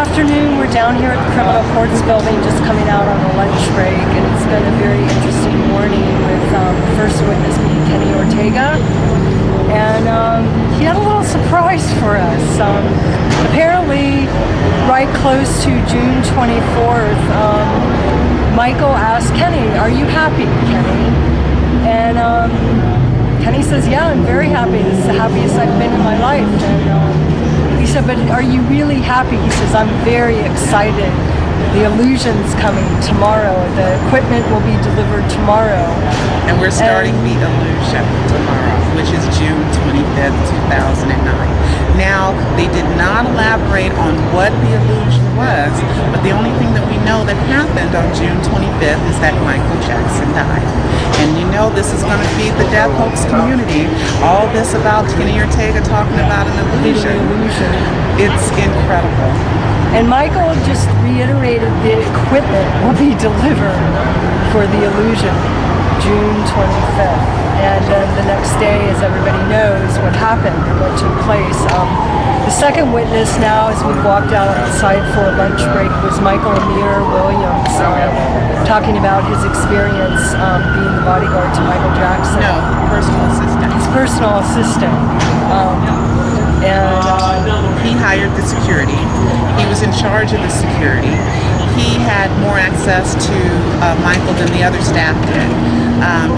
afternoon, we're down here at the Criminal Courts Building, just coming out on a lunch break, and it's been a very interesting morning with the first witness being Kenny Ortega. And he had a little surprise for us. Apparently, right close to June 24th, Michael asked Kenny, "Are you happy, Kenny?" And Kenny says, "Yeah, I'm very happy. This is the happiest I've been in my life." And he said, "But are you really happy?" He says, "I'm very excited. The illusion's coming tomorrow. The equipment will be delivered tomorrow." And we're starting the illusion tomorrow, which is June 25th, 2009. Now, they did not elaborate on what the illusion was, but the only thing that we know that happened on June 25th is that Michael Jackson died. And you know this is going to feed the death hoax community. All this about Kenny Ortega talking about an illusion. It's incredible. And Michael just reiterated the equipment will be delivered for the illusion, June 25th. And then the next day, as everybody knows, what happened, what took place. The second witness now, as we walked out outside for a lunch break, was Michael Amir Williams, talking about his experience being the bodyguard to Michael Jackson. No, personal assistant. His personal assistant. He hired the security. He was in charge of the security. He had more access to Michael than the other staff did.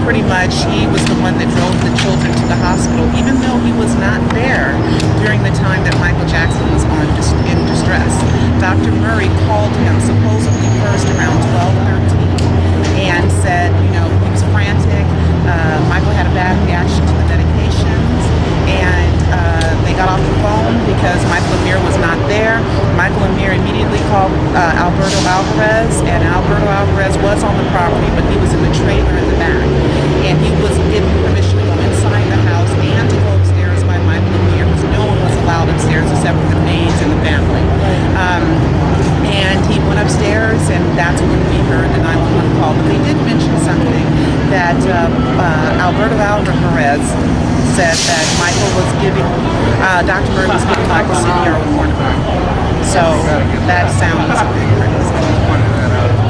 Pretty much, he was the one that drove the children to the hospital, even though he was not there during the time that Michael Jackson was in distress. Dr. Murray called him supposedly first around 12:13 and said, you know, he was frantic. Michael had a bad reaction to the medications, and they got off the phone because Michael Amir was not there. Michael Amir immediately called Alberto Alvarez, and Alberto Alvarez was on the property, but he was in the trailer in the back. And he was given permission to go inside the house and to go upstairs by Michael Amir, because no one was allowed upstairs except for the maids and the family. And he went upstairs, and that's when we heard the 911 call. But they did mention something that Alberto Alvarez said that Michael was giving, Dr. Murray was giving Michael severe warning. So that sounds crazy.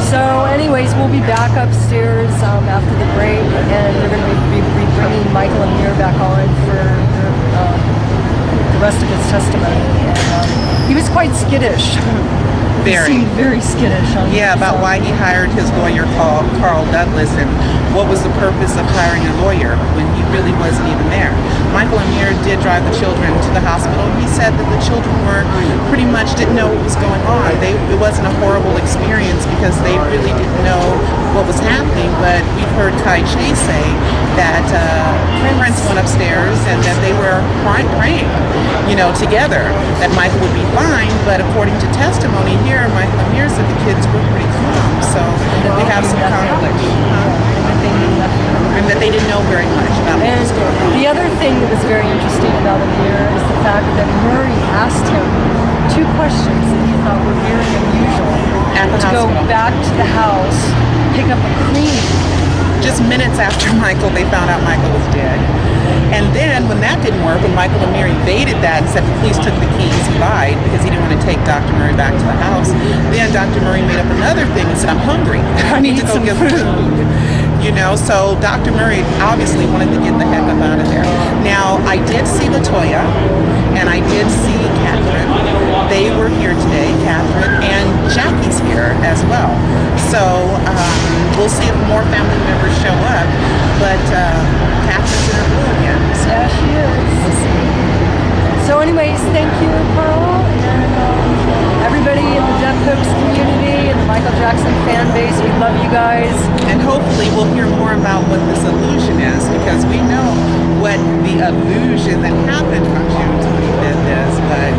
So anyways, we'll be back upstairs after the break, and we're going to be bringing Michael Amir back on for the rest of his testimony. And he was quite skittish. Very. He seemed very skittish. About why he hired his lawyer, Carl Douglas, and what was the purpose of hiring a lawyer when he really wasn't even there. Michael Amir did drive the children to the hospital. He said that the children were pretty much didn't know what was going on. It wasn't a horrible experience because they really didn't know what was happening, but we've heard Kai Che say that Prince went upstairs and that they were praying, you know, together, that Michael would be fine, but according to testimony here, Michael Amir said the kids were pretty calm, so they have some conflict. And that they didn't know very much about the story. The other thing that was very interesting about Amir is the fact that Murray asked him two questions that he thought were very unusual. At the hospital. Go back to the house, pick up a cream. Just minutes after Michael, they found out Michael was dead. And then when that didn't work, when Michael Amir evaded that and said the police took the keys, he lied because he didn't want to take Dr. Murray back to the house. Then Dr. Murray made up another thing and said, "I'm hungry. I need to go get food." You know, so Dr. Murray obviously wanted to get the heck up out of there. Now, I did see LaToya, and I did see Catherine. They were here today, Catherine, and Jackie's here as well. So we'll see if more family members show up, but Catherine's in her blue again. So. Yeah, she is. So anyways, thank you, Pearl, and everybody in the Death Hoax community and the Michael Jackson fan base. We love you guys. And hopefully we'll hear more about what this illusion is, because we know what the illusion that happened on June 25th is, but...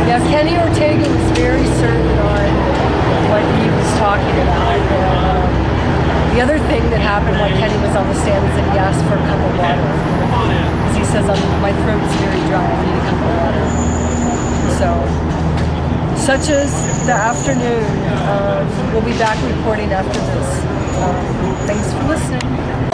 Yeah, Kenny Ortega was very certain on what he was talking about. The other thing that happened while Kenny was on the stand is that he asked for a cup of water. Because he says, my throat's very dry, I need a cup of water. So, such as the afternoon. We'll be back reporting after this. Thanks for listening.